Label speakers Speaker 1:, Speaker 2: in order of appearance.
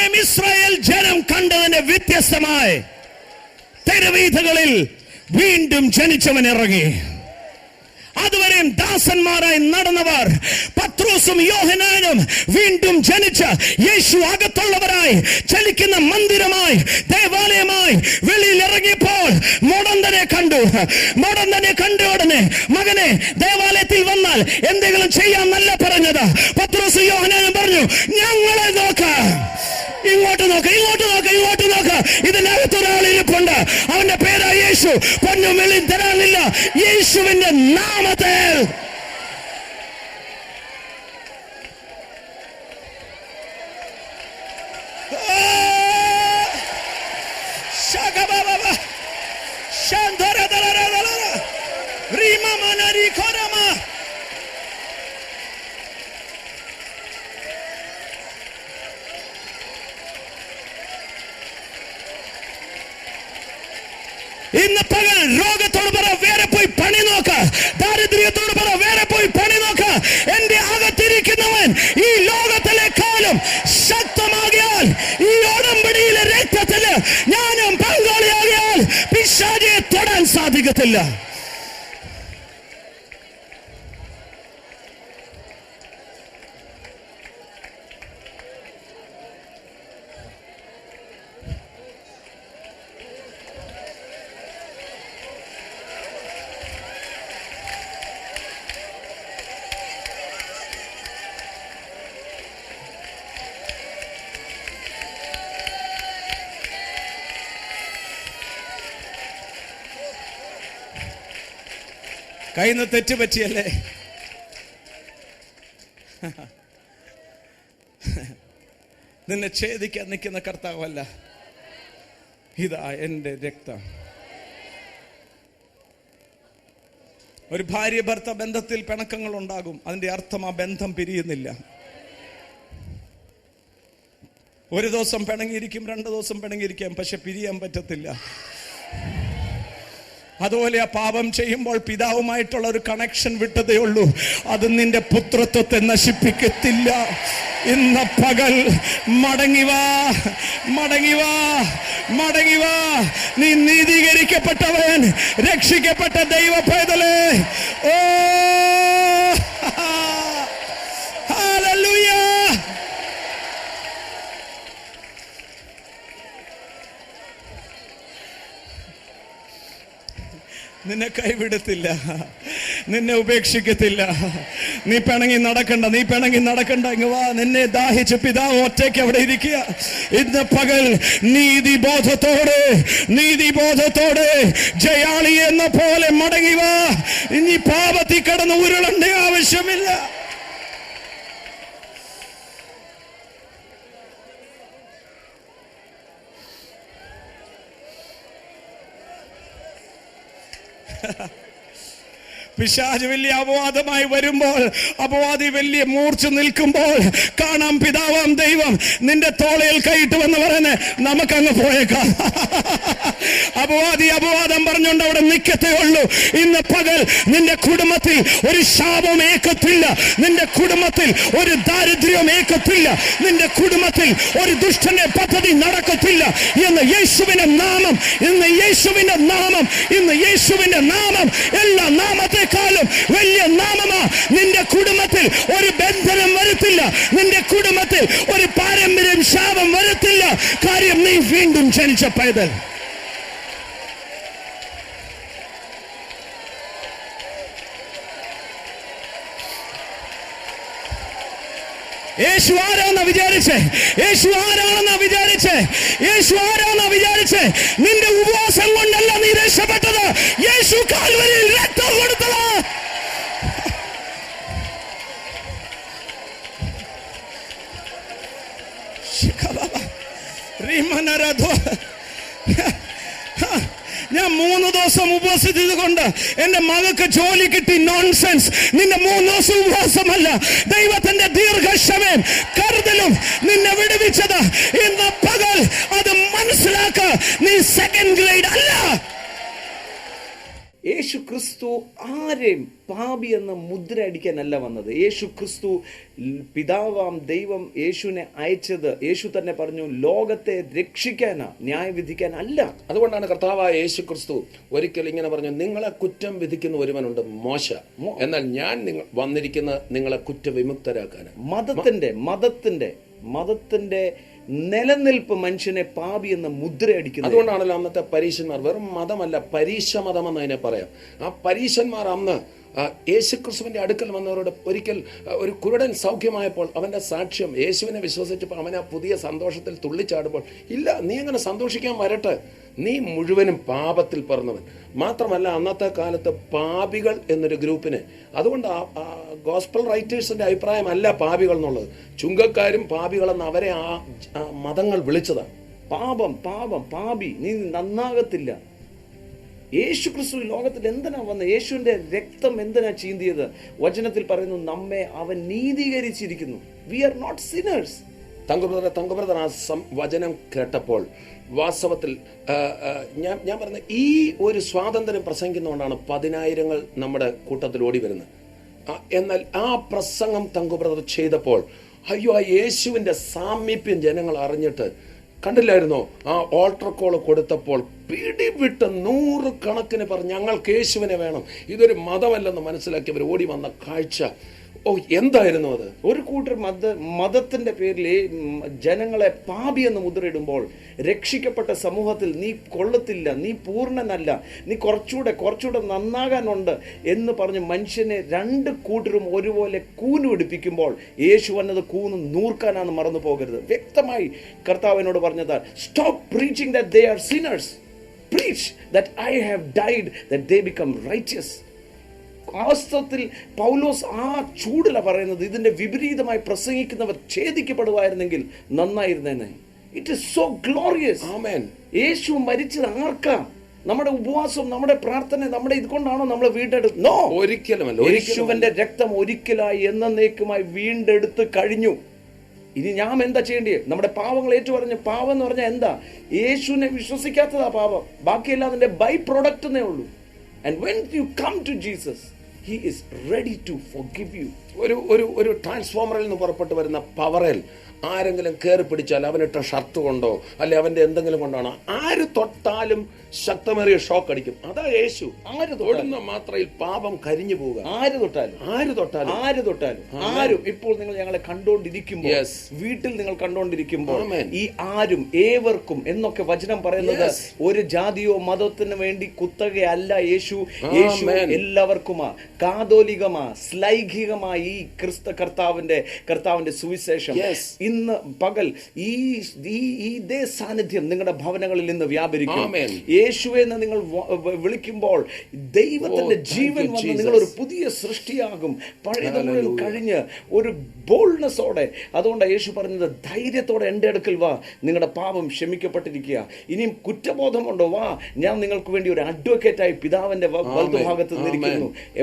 Speaker 1: അതുവരെയും ഇസ്രായേൽ ജനം കണ്ടതിന്റെ വ്യത്യസ്തമായി തെരുവീഥകളിൽ വീണ്ടും ജനിച്ചവൻ ഇറങ്ങി. അതുവരെയും ദാസന്മാരായി നടന്നവർ, പത്രോസും യോഹന്നാനും വീണ്ടും ജനിച്ച യേശു അകത്തുള്ളവരായി ചലിക്കുന്ന മന്ദിരമായി, ദേവാലയമായി വെളിയിൽ ഇറങ്ങിയപ്പോൾ മുടന്തനെ കണ്ടു. മുടന്തനെ കണ്ട ഉടനെ, മകനെ ദേവാലയത്തിൽ വന്നാൽ എന്തെങ്കിലും ചെയ്യാന്നല്ല പറഞ്ഞത്. പത്രോസും യോഹന്നാനും പറഞ്ഞു, ഞങ്ങളെ നോക്ക, ഇങ്ങോട്ട് നോക്ക, ഇങ്ങോട്ട് നോക്ക, ഇങ്ങോട്ട് നോക്ക. ഇതിനകത്തൊരാൾ ഇരിപ്പുണ്ട്, അവന്റെ പേരാ യേശു. പൊന്നും വെളിയിൽ തരാനില്ല, യേശുവിന്റെ നാമത്തിൽ. ഇന്ന് പകൽ രോഗത്തോട് പറ, വേറെ പോയി പണി നോക്ക. ദാരിദ്ര്യത്തോട് പറ, വേറെ പോയി പണി നോക്ക. എന്റെ അകത്തിരിക്കുന്നവൻ ഈ ലോകത്തിലേക്കാളും ശക്തമാകിയാൽ, ഈ ഉടമ്പടിയിലെ രക്തത്തില് ഞാനും പങ്കാളിയാകിയാൽ പിശാചിനെ തൊടാൻ സാധിക്കത്തില്ല. കയ്യിന്ന് തെറ്റ് പറ്റിയല്ലേ? നിന്നെ ഛേദിക്കാൻ നിൽക്കുന്ന കർത്താവല്ല, ഇതാ എന്റെ രക്തം. ഒരു ഭാര്യ ഭർത്ത ബന്ധത്തിൽ പിണക്കങ്ങൾ ഉണ്ടാകും. അതിന്റെ അർത്ഥം ആ ബന്ധം പിരിയുന്നില്ല. ഒരു ദിവസം പിണങ്ങിയിരിക്കും, 2 ദിവസം പിണങ്ങിയിരിക്കാം, പക്ഷെ പിരിയാൻ പറ്റത്തില്ല. അതുപോലെ ആ പാപം ചെയ്യുമ്പോൾ പിതാവുമായിട്ടുള്ള ഒരു കണക്ഷൻ വിട്ടതേ ഉള്ളൂ. അത് നിന്റെ പുത്രത്വത്തെ നശിപ്പിക്കത്തില്ല. ഇന്ന് പകൽ മടങ്ങിവാ, മടങ്ങിവാ, മടങ്ങിവാ. നീ നീതീകരിക്കപ്പെട്ടവൻ, രക്ഷിക്കപ്പെട്ട ദൈവ പൈതലേ. ഓ ഹല്ലേലൂയ. നിന്നെ കൈവിടത്തില്ല, നിന്നെ ഉപേക്ഷിക്കത്തില്ല. നീ പിണങ്ങി നടക്കണ്ട, നീ പിണങ്ങി നടക്കണ്ട. ഇങ്ങ് വാ, നിന്നെ ദാഹിച്ച് പിതാവ് ഒറ്റയ്ക്ക് അവിടെ ഇരിക്കുക. ഇന്ന് പകൽ നീതിബോധത്തോടെ, നീതിബോധത്തോടെ ജയാളി എന്ന പോലെ മടങ്ങി വാ. ഇനി പാപത്തിൽ കിടന്ന് ഉരുളേണ്ട ആവശ്യമില്ല. പിശാച് വലിയ അപവാദമായി വരുമ്പോൾ, അപവാദി വലിയ മൂർച്ച നിൽക്കുമ്പോൾ കാണാം പിതാവാം ദൈവം നിന്റെ തോളയിൽ കൈയിട്ടുവെന്ന് പറയുന്നേ, നമുക്കങ്ങ് പോയേക്കാം. അപവാദി അപവാദം പറഞ്ഞുകൊണ്ട് അവിടെ നിൽക്കത്തേ ഉള്ളൂ. ഇന്ന് പകൽ നിന്റെ കുടുംബത്തിൽ ഒരു ശാപം ഏക്കത്തില്ല, നിന്റെ കുടുംബത്തിൽ ഒരു ദാരിദ്ര്യം ഏക്കത്തില്ല, നിന്റെ കുടുംബത്തിൽ ഒരു ദുഷ്ടന്റെ പദ്ധതി നടക്കത്തില്ല. ഇന്ന് യേശുവിന്റെ നാമം, ഇന്ന് യേശുവിന്റെ നാമം, ഇന്ന് യേശുവിന്റെ നാമം എല്ലാ നാമത്തെക്കാളും വലിയ നാമമാ. നിന്റെ കുടുംബത്തിൽ ഒരു ബന്ധനം വരത്തില്ല, നിന്റെ കുടുംബത്തിൽ ഒരു പാരമ്പര്യം ശാപം വരത്തില്ല. കാര്യം നീ വീണ്ടും ജനിച്ച പൈതൽ. യേശു ആരാണെന്ന് വിചാരിച്ചേ, യേശു ആരാണെന്ന് വിചാരിച്ചേ, യേശു ആരാണെന്ന് വിചാരിച്ചേ. നിന്റെ ഉപവാസം കൊണ്ടല്ല നീ രക്ഷപ്പെട്ടത്, യേശു കാൽവരിയിൽ രക്തം കൊടുത്തത്. ഞാൻ 3 ദിവസം ഉപവസിച്ചത് കൊണ്ട് എന്റെ മകൾക്ക് ജോലി കിട്ടി. നോൺസെൻസ്. നിന്റെ 3 ദിവസം ഉപവാസമല്ല, ദൈവത്തിന്റെ ദീർഘക്ഷമയും കരുതലും നിന്നെ വിടുവിച്ചത്. ഇന്ന് പകൽ അത് മനസ്സിലാക്ക. നീ സെക്കൻഡ് ഗ്രേഡ് അല്ല.
Speaker 2: യേശു ക്രിസ്തു ആരെയും പാപി എന്ന മുദ്ര അടിക്കാനല്ല വന്നത്. യേശു ക്രിസ്തു പിതാവാം ദൈവം യേശുവിനെ അയച്ചത്, യേശു തന്നെ പറഞ്ഞു, ലോകത്തെ രക്ഷിക്കാനാ, ന്യായവിധിക്കാനല്ല.
Speaker 3: അതുകൊണ്ടാണ് കർത്താവായ യേശു ക്രിസ്തു ഒരിക്കൽ ഇങ്ങനെ പറഞ്ഞു, നിങ്ങളെ കുറ്റം വിധിക്കുന്ന ഒരുവനുണ്ട്, മോശ, എന്നാൽ ഞാൻ വന്നിരിക്കുന്ന നിങ്ങളെ കുറ്റവിമുക്തരാക്കാൻ.
Speaker 2: മതത്തിന്റെ നിലനിൽപ്പ് മനുഷ്യനെ പാപി എന്ന മുദ്ര അടിക്കുന്നത്.
Speaker 3: അതുകൊണ്ടാണല്ലോ അന്നത്തെ പരീശന്മാർ, വെറും മതമല്ല, പരീശ മതം എന്ന് അതിനെ പറയാം. ആ പരീശന്മാർ അന്ന് യേശുക്രിസ്തുവിന്റെ അടുക്കൽ വന്നവരോട് ഒരിക്കൽ ഒരു കുരുടൻ സൗഖ്യമായപ്പോൾ അവന്റെ സാക്ഷ്യം, യേശുവിനെ വിശ്വസിച്ചപ്പോൾ അവൻ ആ പുതിയ സന്തോഷത്തിൽ തുള്ളിച്ചാടുമ്പോൾ, ഇല്ല, നീ അങ്ങനെ സന്തോഷിക്കാൻ വരട്ടെ, നീ മുഴുവനും പാപത്തിൽ പിറന്നവൻ. മാത്രമല്ല അന്നത്തെ കാലത്ത് പാപികൾ എന്നൊരു ഗ്രൂപ്പിന്, അതുകൊണ്ട് ഗോസ്പൽ റൈറ്റേഴ്സിന്റെ അഭിപ്രായമല്ല പാപികൾ എന്നുള്ളത്, ചുങ്കക്കാരും പാപികളെന്ന് അവരെ ആ മതങ്ങൾ വിളിച്ചതാണ്.
Speaker 2: പാപി, നീ നന്നാകത്തില്ല. യേശു ക്രിസ്തു ലോകത്തിൽ എന്തിനാ വന്നത്? യേശുവിന്റെ രക്തം എന്തിനാ ചീന്തിയത്? വചനത്തിൽ പറയുന്നു, നമ്മെ അവൻ നീതീകരിച്ചിരിക്കുന്നു. We are not sinners.
Speaker 3: തങ്കബ്രദർ ആ വചനം കേട്ടപ്പോൾ വാസ്തവത്തിൽ ഞാൻ പറഞ്ഞ ഈ ഒരു സ്വാതന്ത്ര്യം പ്രസംഗിക്കുന്നതുകൊണ്ടാണ് 10,000 നമ്മുടെ കൂട്ടത്തിൽ ഓടി വരുന്നത്. എന്നാൽ ആ പ്രസംഗം തങ്കബ്രദർ ചെയ്തപ്പോൾ, അയ്യോ, ആ യേശുവിന്റെ സാമീപ്യം ജനങ്ങൾ അറിഞ്ഞിട്ട്, കണ്ടില്ലായിരുന്നോ ആ ഓൾട്ടർ കോൾ കൊടുത്തപ്പോൾ പിടിവിട്ട് 100 കണക്കിന് പറഞ്ഞ് ഞങ്ങൾക്ക് യേശുവിനെ വേണം, ഇതൊരു മതമല്ലെന്ന് മനസ്സിലാക്കിയവർ ഓടി വന്ന കാഴ്ച, ഓ എന്തായിരുന്നു അത്!
Speaker 2: ഒരു കൂട്ടർ മതത്തിന്റെ പേരിൽ ജനങ്ങളെ പാപി എന്ന് മുദ്രയിടുമ്പോൾ, രക്ഷിക്കപ്പെട്ട സമൂഹത്തിൽ നീ കൊള്ളത്തില്ല, നീ പൂർണ്ണനല്ല, നീ കുറച്ചുകൂടെ നന്നാകാനുണ്ട് എന്ന് പറഞ്ഞ് മനുഷ്യനെ 2 കൂട്ടരും ഒരുപോലെ കൂന് പിടിപ്പിക്കുമ്പോൾ, യേശു വന്നത് കൂന്ന് നൂർക്കാനാണ് മറന്നു പോകരുത്. വ്യക്തമായി കർത്താവിനോട് പറഞ്ഞത്, stop preaching that they are sinners, preach that I have died that they become righteous. വാസ്തവത്തിൽ പൗലോസ് ആ ചൂടില പറയുന്നത്, ഇതിന്റെ വിപരീതമായി പ്രസംഗിക്കുന്നവർ ഛേദിക്കപ്പെടുവായിരുന്നെങ്കിൽ നന്നായിരുന്നേനെ. It is so glorious.
Speaker 3: Amen.
Speaker 2: Yesu മരിച്ചത് ആർക്കാ? നമ്മുടെ ഉപവാസം, നമ്മുടെ പ്രാർത്ഥന, നമ്മുടെ ഇതുകൊണ്ടാണോ നമ്മൾ വീണ്ടെടുത്ത്? നോ,
Speaker 3: ഒരിക്കലുമല്ല.
Speaker 2: യേശുവിന്റെ രക്തം ഒരിക്കലായി എന്നേക്കുമായി വീണ്ടെടുത്ത് കഴിഞ്ഞു. ഇനി ഞാൻ എന്താ ചെയ്യേണ്ടത്? നമ്മുടെ പാവങ്ങൾ ഏറ്റുപറഞ്ഞ്, പാവം എന്ന് പറഞ്ഞാൽ എന്താ? യേശുവിനെ വിശ്വസിക്കാത്തതാ പാപം. ബാക്കിയെല്ലാം അതിന്റെ ബൈ പ്രൊഡക്റ്റ് എന്നേ ഉള്ളൂ. And when you come to Jesus, he is ready to forgive you.
Speaker 3: ഒരു ട്രാൻസ്ഫോമറിൽ നിന്ന് പുറപ്പെട്ടു വരുന്ന പവറിൽ ആരെങ്കിലും കയറി പിടിച്ചാൽ അവനിട്ട ഷർട്ട് കൊണ്ടോ അല്ലെ അവന്റെ എന്തെങ്കിലും കൊണ്ടാണോ ആര് തൊട്ടാലും ശക്തമേറിയ ഷോക്ക് അടിക്കും. അതാ യേശു.
Speaker 2: ആര്
Speaker 3: തൊടുന്ന മാത്രയിൽ പാപം കരിഞ്ഞു പോവുക.
Speaker 2: ആര് തൊട്ടാലും ആരും. ഇപ്പോൾ നിങ്ങൾ ഞങ്ങളെ കണ്ടോണ്ടിരിക്കുമ്പോൾ, വീട്ടിൽ നിങ്ങൾ കണ്ടോണ്ടിരിക്കുമ്പോൾ, ഈ ആരും, ഏവർക്കും എന്നൊക്കെ വചനം പറയുന്നത് ഒരു ജാതിയോ മതത്തിന് വേണ്ടി കുത്തകയല്ല. യേശു എല്ലാവർക്കുമാ, കാതോലികമാ, ശ്ലൈഘികമാ ഈ കർത്താവിന്റെ സുവിശേഷം ഇന്ന് പകൽ ഇതേ സാന്നിധ്യം നിങ്ങളുടെ ഭവനങ്ങളിൽ നിന്ന് വ്യാപരിക്കും. യേശുവെ നിങ്ങൾ വിളിക്കുമ്പോൾ ദൈവത്തിന്റെ ജീവൻ വന്ന് നിങ്ങൾ ഒരു പുതിയ സൃഷ്ടിയാകും. പഴയതൊന്നും കഴിഞ്ഞ് ഒരു ബോൾഡ്നെസ്സോടെ. അതുകൊണ്ട് യേശു പറഞ്ഞത്, ധൈര്യത്തോടെ എൻ്റെ അടുക്കൽ വാ, നിങ്ങളുടെ പാപം ക്ഷമിക്കപ്പെട്ടിരിക്കുക. ഇനിയും കുറ്റബോധമുണ്ടോ? വാ, ഞാൻ നിങ്ങൾക്ക് വേണ്ടി ഒരു അഡ്വക്കേറ്റായി പിതാവിന്റെ വലതുഭാഗത്ത് നിന്നിരിക്കുന്നു.